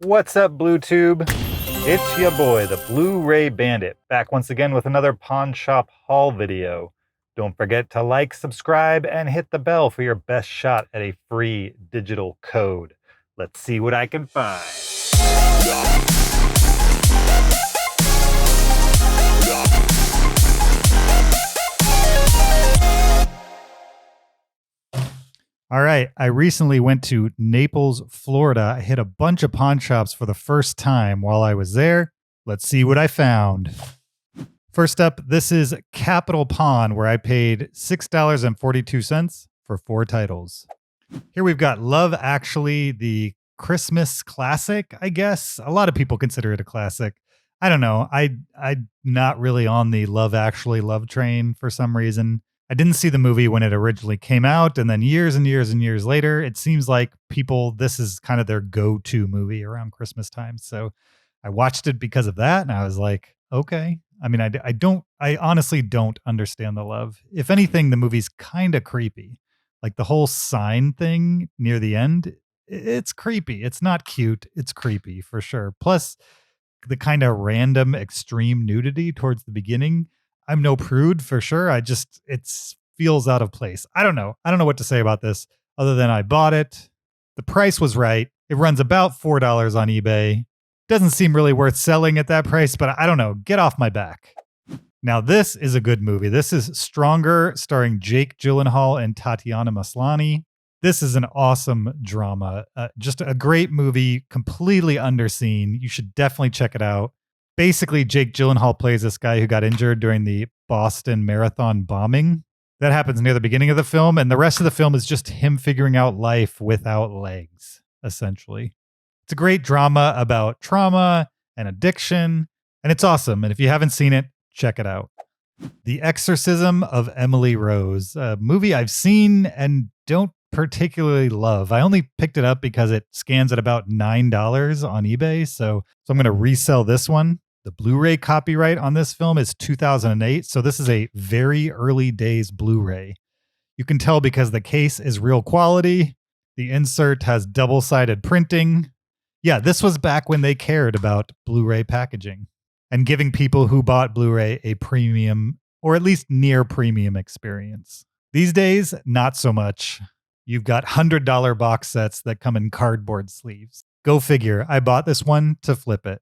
What's up, BlueTube? It's your boy, the Blu-ray Bandit, back once again with another pawn shop haul video. Don't forget to like, subscribe, and hit the bell for your best shot at a free digital code. Let's see what I can find. All right, I recently went to Naples, Florida. I hit a bunch of pawn shops for the first time while I was there. Let's see what I found. First up, this is Capital Pawn, where I paid $6.42 for 4 titles. Here we've got Love Actually, the Christmas classic, I guess. A lot of people consider it a classic. I don't know. I'm not really on the Love Actually love train for some reason. I didn't see the movie when it originally came out, and then years and years and years later, it seems like this is kind of their go-to movie around Christmas time. So I watched it because of that, and I was like, okay. I mean, I honestly don't understand the love. If anything, the movie's kind of creepy. Like the whole sign thing near the end, it's creepy. It's not cute. It's creepy for sure. Plus, the kind of random extreme nudity towards the beginning. I'm no prude for sure. It feels out of place. I don't know. I don't know what to say about this other than I bought it. The price was right. It runs about $4 on eBay. Doesn't seem really worth selling at that price, but I don't know. Get off my back. Now, this is a good movie. This is Stronger, starring Jake Gyllenhaal and Tatiana Maslany. This is an awesome drama. Just a great movie, completely underseen. You should definitely check it out. Basically, Jake Gyllenhaal plays this guy who got injured during the Boston Marathon bombing. That happens near the beginning of the film, and the rest of the film is just him figuring out life without legs, essentially. It's a great drama about trauma and addiction, and it's awesome. And if you haven't seen it, check it out. The Exorcism of Emily Rose, a movie I've seen and don't particularly love. I only picked it up because it scans at about $9 on eBay, so I'm going to resell this one. The Blu-ray copyright on this film is 2008, so this is a very early days Blu-ray. You can tell because the case is real quality. The insert has double-sided printing. Yeah, this was back when they cared about Blu-ray packaging and giving people who bought Blu-ray a premium or at least near premium experience. These days, not so much. You've got $100 box sets that come in cardboard sleeves. Go figure. I bought this one to flip it.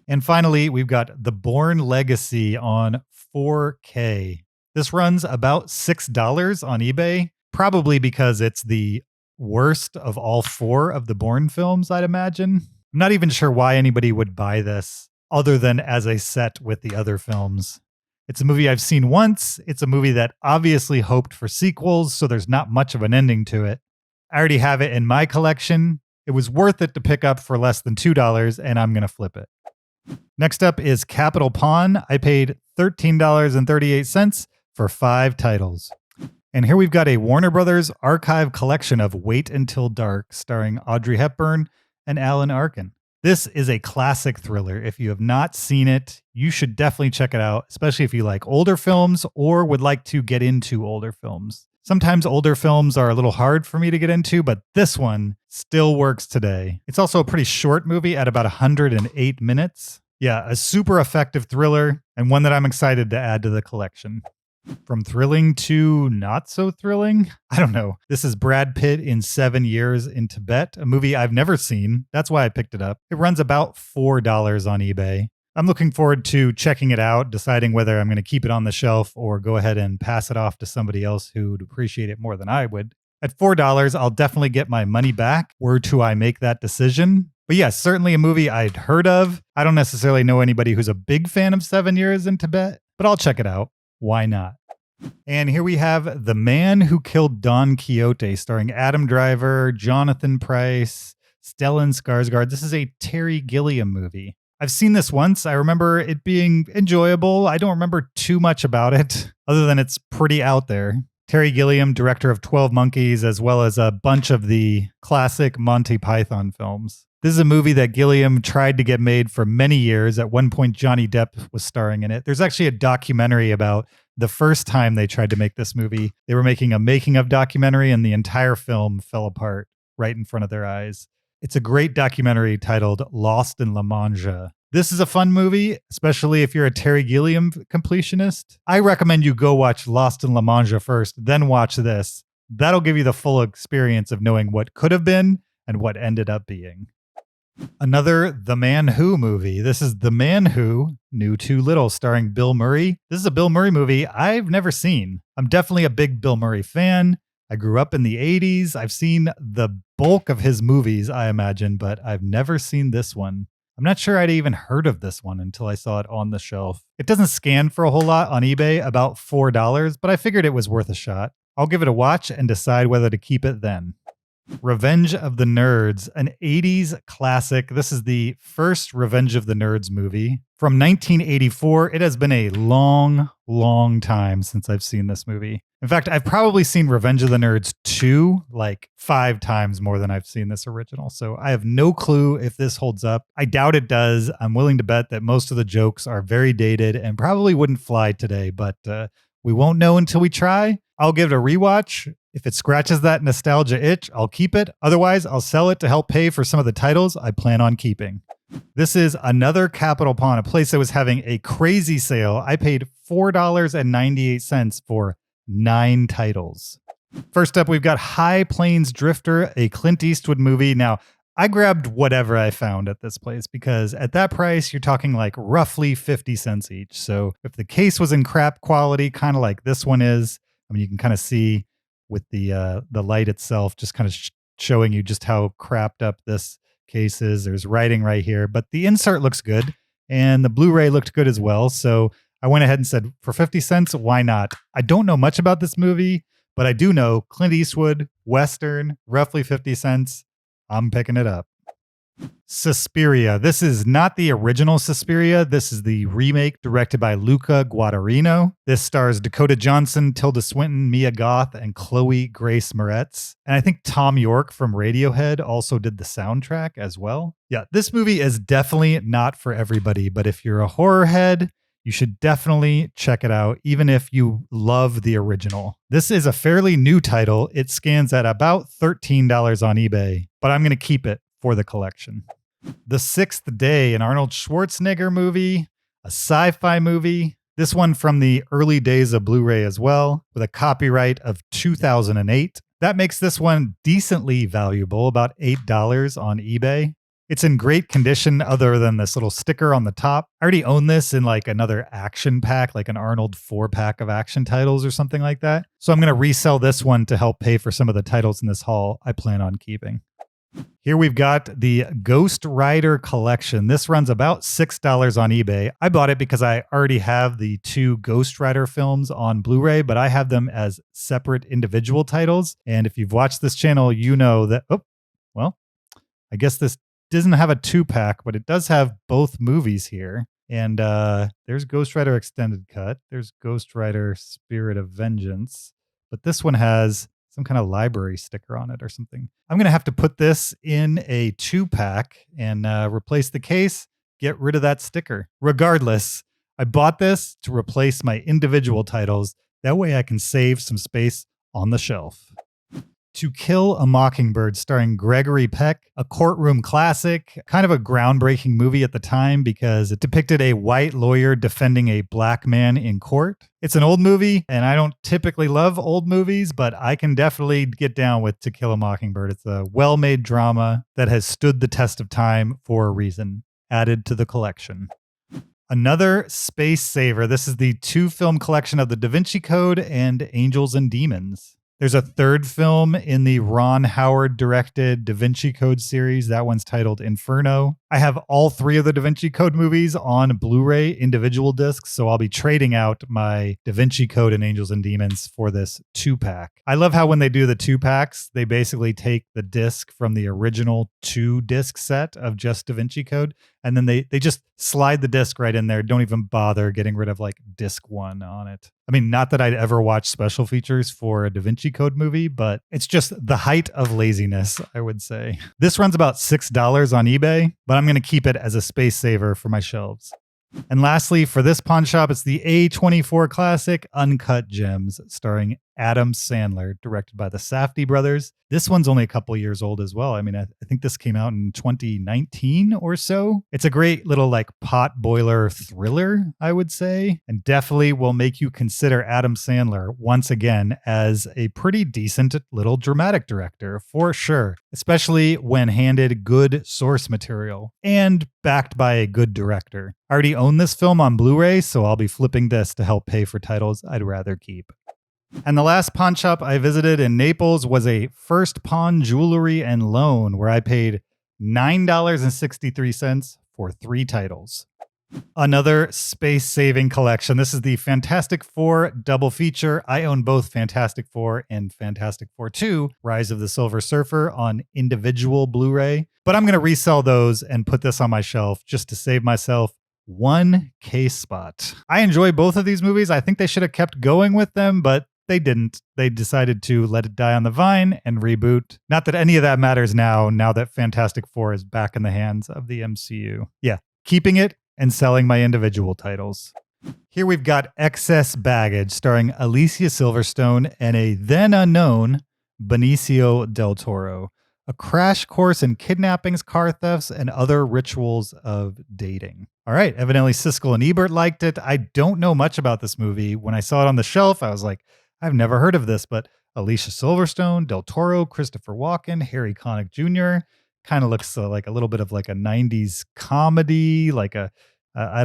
And finally, we've got The Bourne Legacy on 4K. This runs about $6 on eBay, probably because it's the worst of all 4 of the Bourne films, I'd imagine. I'm not even sure why anybody would buy this other than as a set with the other films. It's a movie I've seen once. It's a movie that obviously hoped for sequels, so there's not much of an ending to it. I already have it in my collection. It was worth it to pick up for less than $2, and I'm going to flip it. Next up is Capital Pawn. I paid $13.38 for 5 titles. And here we've got a Warner Brothers archive collection of Wait Until Dark, starring Audrey Hepburn and Alan Arkin. This is a classic thriller. If you have not seen it, you should definitely check it out, especially if you like older films or would like to get into older films. Sometimes older films are a little hard for me to get into, but this one still works today. It's also a pretty short movie at about 108 minutes. Yeah, a super effective thriller and one that I'm excited to add to the collection. From thrilling to not so thrilling? I don't know. This is Brad Pitt in 7 Years in Tibet, a movie I've never seen. That's why I picked it up. It runs about $4 on eBay. I'm looking forward to checking it out, deciding whether I'm going to keep it on the shelf or go ahead and pass it off to somebody else who would appreciate it more than I would. At $4, I'll definitely get my money back, were to I make that decision. But yes, certainly a movie I'd heard of. I don't necessarily know anybody who's a big fan of 7 Years in Tibet, but I'll check it out. Why not? And here we have The Man Who Killed Don Quixote, starring Adam Driver, Jonathan Pryce, Stellan Skarsgård. This is a Terry Gilliam movie. I've seen this once. I remember it being enjoyable. I don't remember too much about it, other than it's pretty out there. Terry Gilliam, director of 12 Monkeys, as well as a bunch of the classic Monty Python films. This is a movie that Gilliam tried to get made for many years. At one point, Johnny Depp was starring in it. There's actually a documentary about the first time they tried to make this movie. They were making a making of documentary, and the entire film fell apart right in front of their eyes. It's a great documentary titled Lost in La Manga. This is a fun movie, especially if you're a Terry Gilliam completionist. I recommend you go watch Lost in La Manga first, then watch this. That'll give you the full experience of knowing what could have been and what ended up being. Another The Man Who movie. This is The Man Who Knew Too Little, starring Bill Murray. This is a Bill Murray movie I've never seen. I'm definitely a big Bill Murray fan. I grew up in the 80s. I've seen the bulk of his movies, I imagine, but I've never seen this one. I'm not sure I'd even heard of this one until I saw it on the shelf. It doesn't scan for a whole lot on eBay, about $4, but I figured it was worth a shot. I'll give it a watch and decide whether to keep it then. Revenge of the Nerds, an 80s classic. This is the first Revenge of the Nerds movie from 1984. It has been a long, long time since I've seen this movie. In fact, I've probably seen Revenge of the Nerds 2 like 5 times more than I've seen this original. So I have no clue if this holds up. I doubt it does. I'm willing to bet that most of the jokes are very dated and probably wouldn't fly today, but we won't know until we try. I'll give it a rewatch. If it scratches that nostalgia itch, I'll keep it. Otherwise, I'll sell it to help pay for some of the titles I plan on keeping. This is another Capitol Pawn, a place that was having a crazy sale. I paid $4.98 for 9 titles. First up, we've got High Plains Drifter, a Clint Eastwood movie. Now, I grabbed whatever I found at this place because at that price, you're talking like roughly 50 cents each. So if the case was in crap quality, kind of like this one is, I mean, you can kind of see with the light itself, just kind of showing you just how crapped up this case is. There's writing right here, but the insert looks good and the Blu-ray looked good as well. So I went ahead and said, for 50 cents, why not? I don't know much about this movie, but I do know Clint Eastwood, Western, roughly 50 cents. I'm picking it up. Suspiria. This is not the original Suspiria. This is the remake directed by Luca Guadagnino. This stars Dakota Johnson, Tilda Swinton, Mia Goth, and Chloe Grace Moretz. And I think Tom York from Radiohead also did the soundtrack as well. Yeah, this movie is definitely not for everybody, but if you're a horror head, you should definitely check it out, even if you love the original. This is a fairly new title. It scans at about $13 on eBay, but I'm going to keep it for the collection. The Sixth Day, an Arnold Schwarzenegger movie, a sci-fi movie. This one from the early days of Blu-ray as well, with a copyright of 2008. That makes this one decently valuable, about $8 on eBay. It's in great condition other than this little sticker on the top. I already own this in like another action pack, like an Arnold 4-pack of action titles or something like that. So I'm going to resell this one to help pay for some of the titles in this haul I plan on keeping. Here we've got the Ghost Rider collection. This runs about $6 on eBay. I bought it because I already have the 2 Ghost Rider films on Blu-ray, but I have them as separate individual titles. And if you've watched this channel, you know that, I guess this doesn't have a 2-pack, but it does have both movies here. And there's Ghost Rider Extended Cut. There's Ghost Rider Spirit of Vengeance. But this one has some kind of library sticker on it or something. I'm going to have to put this in a 2-pack and replace the case, get rid of that sticker. Regardless, I bought this to replace my individual titles. That way I can save some space on the shelf. To Kill a Mockingbird, starring Gregory Peck, a courtroom classic, kind of a groundbreaking movie at the time because it depicted a white lawyer defending a black man in court. It's an old movie, and I don't typically love old movies, but I can definitely get down with To Kill a Mockingbird. It's a well-made drama that has stood the test of time for a reason. Added to the collection. Another space saver. This is the 2-film collection of The Da Vinci Code and Angels and Demons. There's a 3rd film in the Ron Howard directed Da Vinci Code series. That one's titled Inferno. I have all 3 of the Da Vinci Code movies on Blu-ray individual discs, so I'll be trading out my Da Vinci Code and Angels and Demons for this 2-pack. I love how when they do the 2-packs, they basically take the disc from the original 2-disc set of just Da Vinci Code, and then they just slide the disc right in there. Don't even bother getting rid of like disc 1 on it. I mean, not that I'd ever watch special features for a Da Vinci Code movie, but it's just the height of laziness, I would say. This runs about $6 on eBay, but I'm going to keep it as a space saver for my shelves. And lastly, for this pawn shop, it's the A24 classic Uncut Gems, starring Adam Sandler, directed by the Safdie brothers. This one's only a couple years old as well. I mean, I think this came out in 2019 or so. It's a great little like pot boiler thriller, I would say, and definitely will make you consider Adam Sandler once again as a pretty decent little dramatic director for sure, especially when handed good source material and backed by a good director. I already own this film on Blu-ray, so I'll be flipping this to help pay for titles I'd rather keep. And the last pawn shop I visited in Naples was a First Pawn Jewelry and Loan, where I paid $9.63 for 3 titles. Another space-saving collection. This is the Fantastic Four double feature. I own both Fantastic Four and Fantastic Four 2, Rise of the Silver Surfer, on individual Blu-ray. But I'm going to resell those and put this on my shelf just to save myself one case spot. I enjoy both of these movies. I think they should have kept going with them, but they didn't. They decided to let it die on the vine and reboot. Not that any of that matters now that Fantastic Four is back in the hands of the MCU. Yeah, keeping it and selling my individual titles. Here we've got Excess Baggage, starring Alicia Silverstone and a then unknown Benicio del Toro. A crash course in kidnappings, car thefts, and other rituals of dating. All right, evidently Siskel and Ebert liked it. I don't know much about this movie. When I saw it on the shelf, I was like, I've never heard of this, but Alicia Silverstone, Del Toro, Christopher Walken, Harry Connick Jr. Kind of looks like a little bit of like a 90s comedy, like I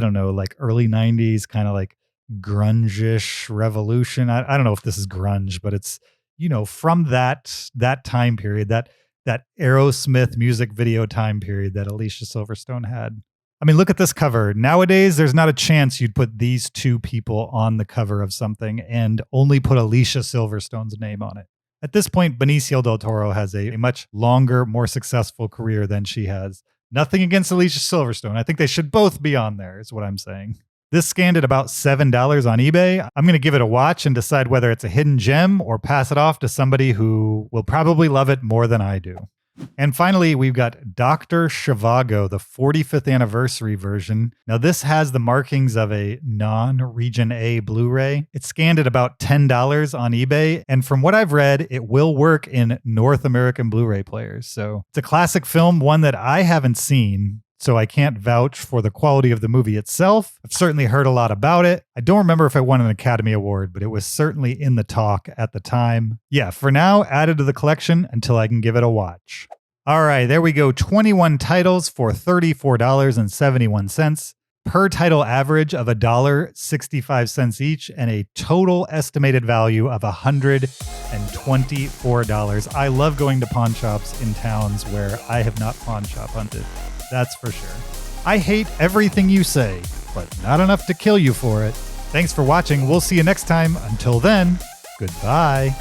don't know, like early 90s, kind of like grunge-ish revolution. I don't know if this is grunge, but it's, you know, from that time period, that Aerosmith music video time period that Alicia Silverstone had. I mean, look at this cover. Nowadays, there's not a chance you'd put these two people on the cover of something and only put Alicia Silverstone's name on it. At this point, Benicio del Toro has a much longer, more successful career than she has. Nothing against Alicia Silverstone. I think they should both be on there, is what I'm saying. This scanned at about $7 on eBay. I'm going to give it a watch and decide whether it's a hidden gem or pass it off to somebody who will probably love it more than I do. And finally, we've got Dr. Zhivago, the 45th anniversary version. Now, this has the markings of a non-Region A Blu-ray. It's scanned at about $10 on eBay. And from what I've read, it will work in North American Blu-ray players. So it's a classic film, one that I haven't seen, so I can't vouch for the quality of the movie itself. I've certainly heard a lot about it. I don't remember if it won an Academy Award, but it was certainly in the talk at the time. Yeah, for now, added to the collection until I can give it a watch. All right, there we go. 21 titles for $34.71. Per title average of $1.65 each, and a total estimated value of $124. I love going to pawn shops in towns where I have not pawn shop hunted. That's for sure. I hate everything you say, but not enough to kill you for it. Thanks for watching. We'll see you next time. Until then, goodbye.